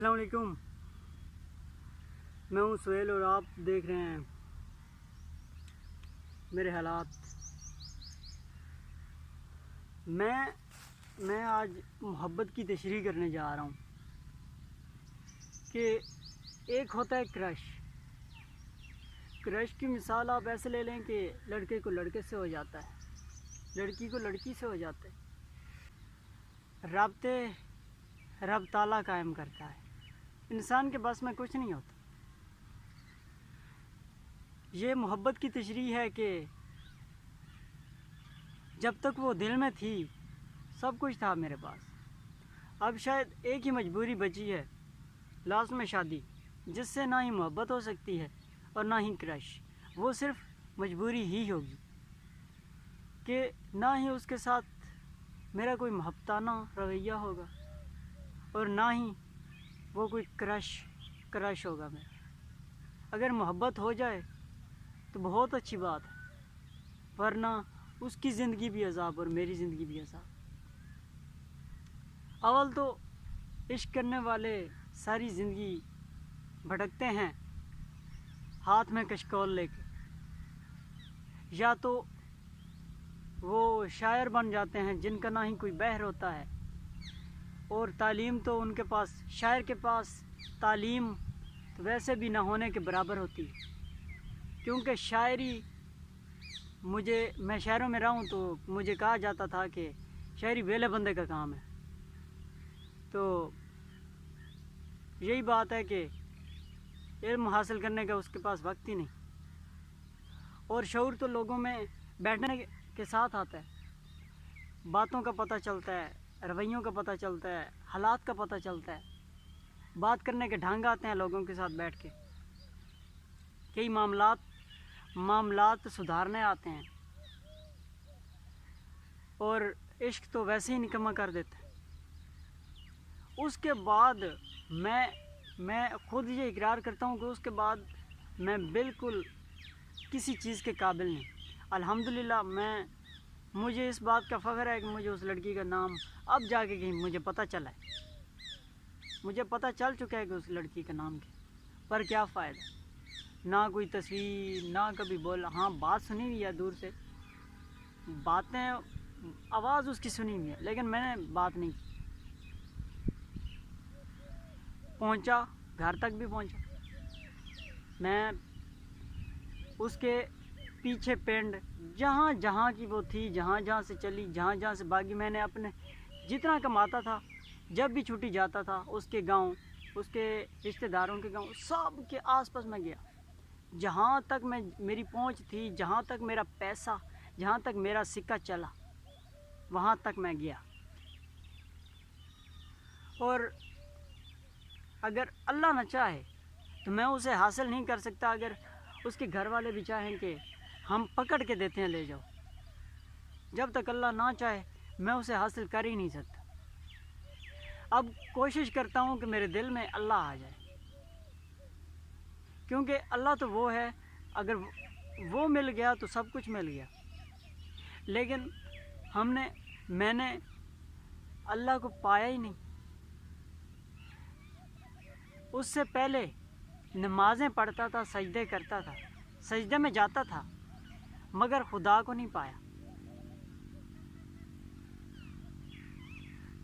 السلام علیکم، میں ہوں سہیل اور آپ دیکھ رہے ہیں میرے حالات۔ میں آج محبت کی تشریح کرنے جا رہا ہوں کہ ایک ہوتا ہے کرش کی مثال آپ ایسے لے لیں کہ لڑکے کو لڑکے سے ہو جاتا ہے، لڑکی کو لڑکی سے ہو جاتا ہے، رابطے رب تعالیٰ قائم کرتا ہے، انسان کے بس میں کچھ نہیں ہوتا۔ یہ محبت کی تشریح ہے کہ جب تک وہ دل میں تھی سب کچھ تھا میرے پاس، اب شاید ایک ہی مجبوری بچی ہے، لاسٹ میں شادی، جس سے نہ ہی محبت ہو سکتی ہے اور نہ ہی کرش، وہ صرف مجبوری ہی ہوگی کہ نہ ہی اس کے ساتھ میرا کوئی محبتانہ رویہ ہوگا اور نہ ہی وہ کوئی کرش ہوگا میرا۔ اگر محبت ہو جائے تو بہت اچھی بات ہے، ورنہ اس کی زندگی بھی عذاب اور میری زندگی بھی عذاب۔ اول تو عشق کرنے والے ساری زندگی بھٹکتے ہیں ہاتھ میں کشکول لے کے، یا تو وہ شاعر بن جاتے ہیں جن کا نہ ہی کوئی بحر ہوتا ہے، اور تعلیم تو ان کے پاس، شاعر کے پاس تعلیم تو ویسے بھی نہ ہونے کے برابر ہوتی ہے، کیونکہ میں شہروں میں رہا ہوں تو مجھے کہا جاتا تھا کہ شاعری ویلے بندے کا کام ہے۔ تو یہی بات ہے کہ علم حاصل کرنے کا اس کے پاس وقت ہی نہیں، اور شعور تو لوگوں میں بیٹھنے کے ساتھ آتا ہے، باتوں کا پتہ چلتا ہے، رویوں کا پتہ چلتا ہے، حالات کا پتہ چلتا ہے، بات کرنے کے ڈھنگ آتے ہیں لوگوں کے ساتھ بیٹھ کے، کئی معاملات سدھارنے آتے ہیں، اور عشق تو ویسے ہی نکمہ کر دیتا ہے۔ اس کے بعد میں خود یہ اقرار کرتا ہوں کہ اس کے بعد میں بالکل کسی چیز کے قابل نہیں۔ الحمدللہ مجھے اس بات کا فخر ہے کہ مجھے اس لڑکی کا نام اب جا کے کہیں مجھے پتہ چلا ہے، مجھے پتہ چل چکا ہے کہ اس لڑکی کا نام کیا، پر کیا فائدہ، نہ کوئی تصویر، نہ کبھی بولا، ہاں بات سنی ہوئی ہے دور سے، باتیں آواز اس کی سنی ہوئی ہے، لیکن میں نے بات نہیں کی۔ پہنچا، گھر تک بھی پہنچا، میں اس کے پیچھے پینڈ جہاں جہاں کی وہ تھی، جہاں جہاں سے چلی، جہاں جہاں سے بھاگی، میں نے اپنے جتنا کماتا تھا، جب بھی چھٹی جاتا تھا اس کے گاؤں، اس کے رشتہ داروں کے گاؤں، سب کے آس پاس میں گیا، جہاں تک میری پہنچ تھی، جہاں تک میرا پیسہ، جہاں تک میرا سکہ چلا، وہاں تک میں گیا۔ اور اگر اللہ نہ چاہے تو میں اسے حاصل نہیں کر سکتا، اگر اس کے گھر والے بھی چاہیں کہ ہم پکڑ کے دیتے ہیں لے جاؤ، جب تک اللہ نہ چاہے میں اسے حاصل کر ہی نہیں سکتا۔ اب کوشش کرتا ہوں کہ میرے دل میں اللہ آ جائے، کیونکہ اللہ تو وہ ہے، اگر وہ مل گیا تو سب کچھ مل گیا، لیکن میں نے اللہ کو پایا ہی نہیں۔ اس سے پہلے نمازیں پڑھتا تھا، سجدے کرتا تھا، سجدے میں جاتا تھا، مگر خدا کو نہیں پایا۔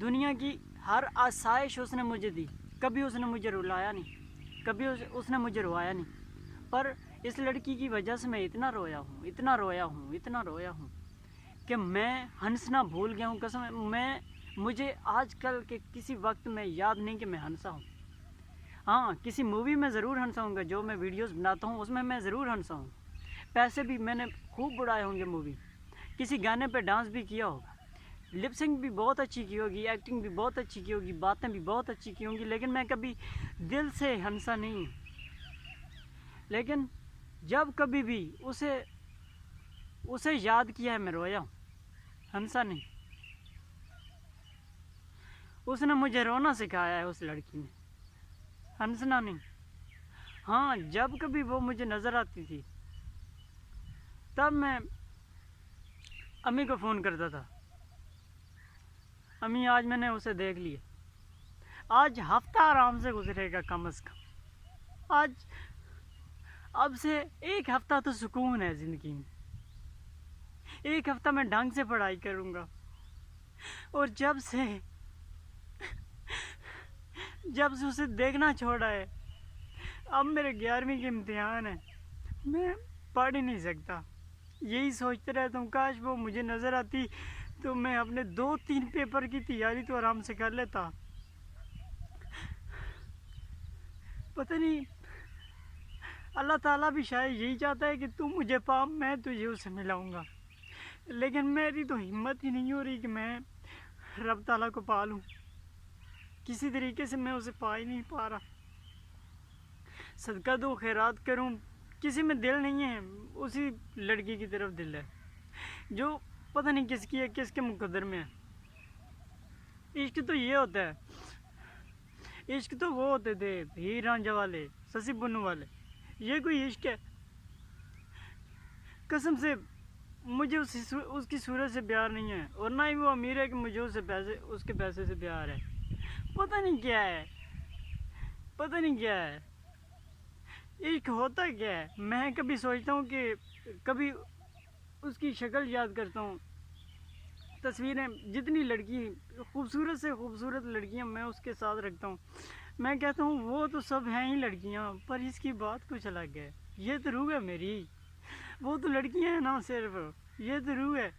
دنیا کی ہر آسائش اس نے مجھے دی، کبھی اس نے مجھے رلایا نہیں، کبھی اس نے مجھے روایا نہیں، پر اس لڑکی کی وجہ سے میں اتنا رویا ہوں کہ میں ہنسنا بھول گیا ہوں، قسم مجھے آج کل کے کسی وقت میں یاد نہیں کہ میں ہنسا ہوں۔ ہاں، کسی مووی میں ضرور ہنسا ہوں گا، جو میں ویڈیوز بناتا ہوں اس میں ضرور ہنسا ہوں، پیسے بھی میں نے خوب اڑائے ہوں گے مووی، کسی گانے پہ ڈانس بھی کیا ہوگا، لپ سنگ بھی بہت اچھی کی ہوگی، ایکٹنگ بھی بہت اچھی کی ہوگی، باتیں بھی بہت اچھی کی ہوں گی، لیکن میں کبھی دل سے ہنسا نہیں ہوں۔ لیکن جب کبھی بھی اسے یاد کیا ہے میں رویا ہوں، ہنسا نہیں۔ اس نے مجھے رونا سکھایا ہے، اس لڑکی نے، ہنسنا نہیں۔ ہاں، جب کبھی وہ مجھے نظر آتی تھی تب میں امی کو فون کرتا تھا، امی آج میں نے اسے دیکھ لیا، آج ہفتہ آرام سے گزرے گا کم از کم. آج اب سے ایک ہفتہ تو سکون ہے زندگی میں. ایک ہفتہ میں ڈھنگ سے پڑھائی کروں گا. اور جب سے اسے دیکھنا چھوڑا ہے، اب میرے 11ویں کے امتحان ہے، میں پڑھ ہی نہیں سکتا. یہی سوچتے رہتا ہوں کاش وہ مجھے نظر آتی تو میں اپنے 2-3 پیپر کی تیاری تو آرام سے کر لیتا. پتہ نہیں اللہ تعالیٰ بھی شاید یہی چاہتا ہے کہ تم مجھے پا، میں تجھے اسے ملاؤں گا. لیکن میری تو ہمت ہی نہیں ہو رہی کہ میں رب تعالیٰ کو پا لوں. کسی طریقے سے میں اسے پا ہی نہیں پا رہا. صدقہ دو، خیرات کروں، کسی میں دل نہیں ہے. اسی لڑکی کی طرف دل ہے جو پتہ نہیں کس کی ہے، کس کے مقدر میں ہے. عشق تو یہ ہوتا ہے، عشق تو وہ ہوتے تھے ہیر رانجھا والے، سسی پنو والے. یہ کوئی عشق ہے؟ قسم سے مجھے اس کی صورت سے پیار نہیں ہے، اور نہ ہی وہ امیر ہے کہ مجھے اس کے پیسے سے پیار ہے. پتہ نہیں کیا ہے، پتہ نہیں کیا ہے عشق ہوتا کیا ہے. میں کبھی سوچتا ہوں کہ کبھی اس کی شکل یاد کرتا ہوں، تصویریں، جتنی لڑکی خوبصورت سے خوبصورت لڑکیاں میں اس کے ساتھ رکھتا ہوں. میں کہتا ہوں وہ تو سب ہیں ہی لڑکیاں، پر اس کی بات کچھ الگ ہے. یہ تو روح ہے میری، وہ تو لڑکیاں ہیں نا صرف، یہ تو روح ہے.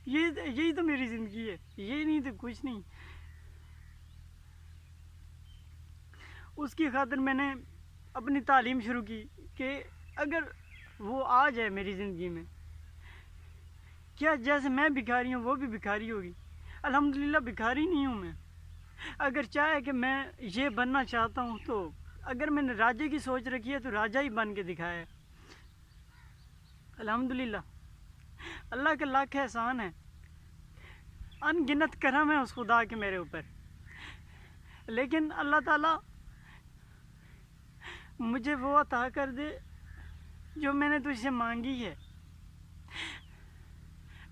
یہی تو میری زندگی ہے، یہ نہیں تو کچھ نہیں. اس کی خاطر میں نے اپنی تعلیم شروع کی کہ اگر وہ آ جائے میری زندگی میں، کیا جیسے میں بھکاری ہوں وہ بھی بھکاری ہوگی. الحمدللہ بھکاری نہیں ہوں میں. اگر چاہے کہ میں یہ بننا چاہتا ہوں تو اگر میں نے راجے کی سوچ رکھی ہے تو راجہ ہی بن کے دکھایا ہے. الحمدللہ اللہ کا لاکھ احسان ہے، ان گنت کرم ہے اس خدا کے میرے اوپر. لیکن اللہ تعالیٰ مجھے وہ عطا کر دے جو میں نے تجھ سے مانگی ہے.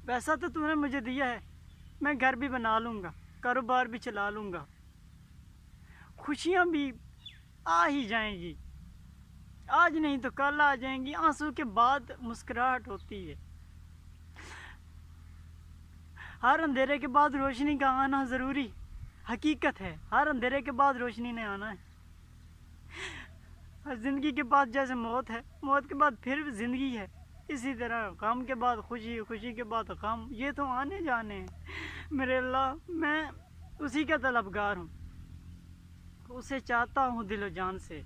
پیسہ تو نے مجھے دیا ہے، میں گھر بھی بنا لوں گا، کاروبار بھی چلا لوں گا، خوشیاں بھی آ ہی جائیں گی. آج نہیں تو کل آ جائیں گی. آنسو کے بعد مسکراہٹ ہوتی ہے. ہر اندھیرے کے بعد روشنی کا آنا ضروری حقیقت ہے. ہر اندھیرے کے بعد روشنی نے آنا ہے. زندگی کے بعد جیسے موت ہے، موت کے بعد پھر زندگی ہے. اسی طرح غم کے بعد خوشی، خوشی کے بعد غم، یہ تو آنے جانے ہیں. میرے اللہ، میں اسی کا طلبگار ہوں، اسے چاہتا ہوں دل و جان سے.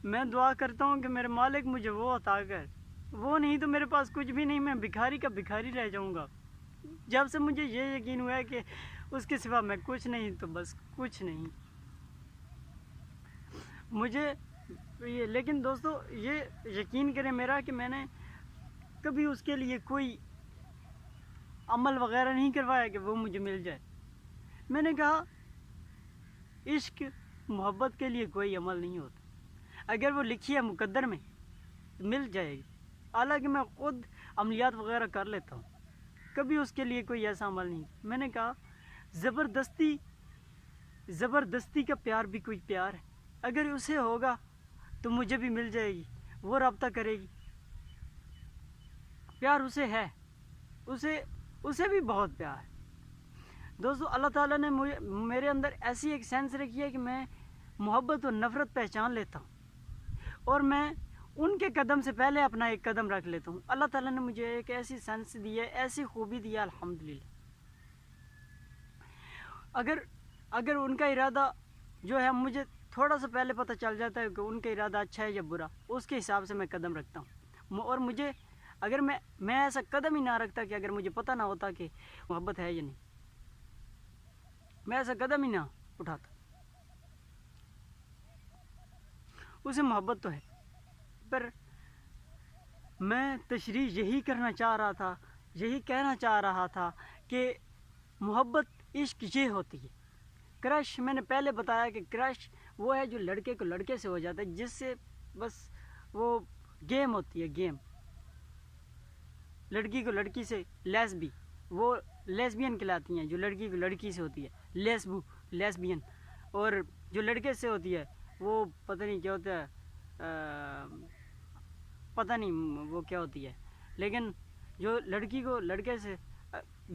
میں دعا کرتا ہوں کہ میرے مالک مجھے وہ عطا کر. وہ نہیں تو میرے پاس کچھ بھی نہیں، میں بھکاری کا بھکاری رہ جاؤں گا. جب سے مجھے یہ یقین ہوا ہے کہ اس کے سوا میں کچھ نہیں تو بس کچھ نہیں. مجھے لیکن دوستو یہ یقین کریں میرا کہ میں نے کبھی اس کے لیے کوئی عمل وغیرہ نہیں کروایا کہ وہ مجھے مل جائے. میں نے کہا عشق محبت کے لیے کوئی عمل نہیں ہوتا. اگر وہ لکھی ہے مقدر میں تو مل جائے گی. حالانکہ میں خود عملیات وغیرہ کر لیتا ہوں، کبھی اس کے لیے کوئی ایسا عمل نہیں. میں نے کہا زبردستی کا پیار بھی کوئی پیار ہے. اگر اسے ہوگا تو مجھے بھی مل جائے گی، وہ رابطہ کرے گی. پیار اسے ہے، اسے بھی بہت پیار ہے. دوستو اللہ تعالیٰ نے میرے اندر ایسی ایک سینس رکھی ہے کہ میں محبت اور نفرت پہچان لیتا ہوں، اور میں ان کے قدم سے پہلے اپنا ایک قدم رکھ لیتا ہوں. اللہ تعالیٰ نے مجھے ایک ایسی سینس دی ہے، ایسی خوبی دی ہے، الحمدللہ. اگر ان کا ارادہ جو ہے مجھے تھوڑا سا پہلے پتہ چل جاتا ہے کہ ان کا ارادہ اچھا ہے یا برا، اس کے حساب سے میں قدم رکھتا ہوں. اور مجھے اگر میں ایسا قدم ہی نہ رکھتا کہ اگر مجھے پتہ نہ ہوتا کہ محبت ہے یا نہیں، میں ایسا قدم ہی نہ اٹھاتا. اسے محبت تو ہے، پر میں تشریح یہی کرنا چاہ رہا تھا، یہی کہنا چاہ رہا تھا کہ محبت عشق یہ ہوتی ہے. کرش میں نے پہلے بتایا کہ کرش وہ ہے جو لڑکے کو لڑکے سے ہو جاتا ہے، جس سے بس وہ گیم ہوتی ہے، گیم. لڑکی کو لڑکی سے لیسبی، وہ لیسبین کہلاتی ہیں جو لڑکی کو لڑکی سے ہوتی ہے، لیسبو. لیسبین. اور جو لڑکے سے ہوتی ہے وہ پتہ نہیں کیا ہوتا ہے, پتہ نہیں وہ کیا ہوتی ہے, لیکن جو لڑکی کو لڑکے سے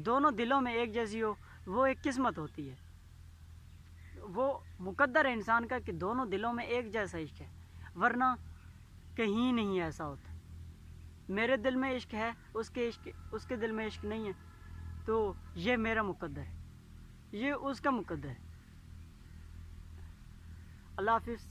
دونوں دلوں میں ایک جیسی ہو, وہ ایک قسمت ہوتی ہے. وہ مقدر ہے انسان کا کہ دونوں دلوں میں ایک جیسا عشق ہے, ورنہ کہیں نہیں ایسا ہوتا. میرے دل میں عشق ہے, اس کے دل میں عشق نہیں ہے, تو یہ میرا مقدر ہے, یہ اس کا مقدر ہے. اللہ حافظ.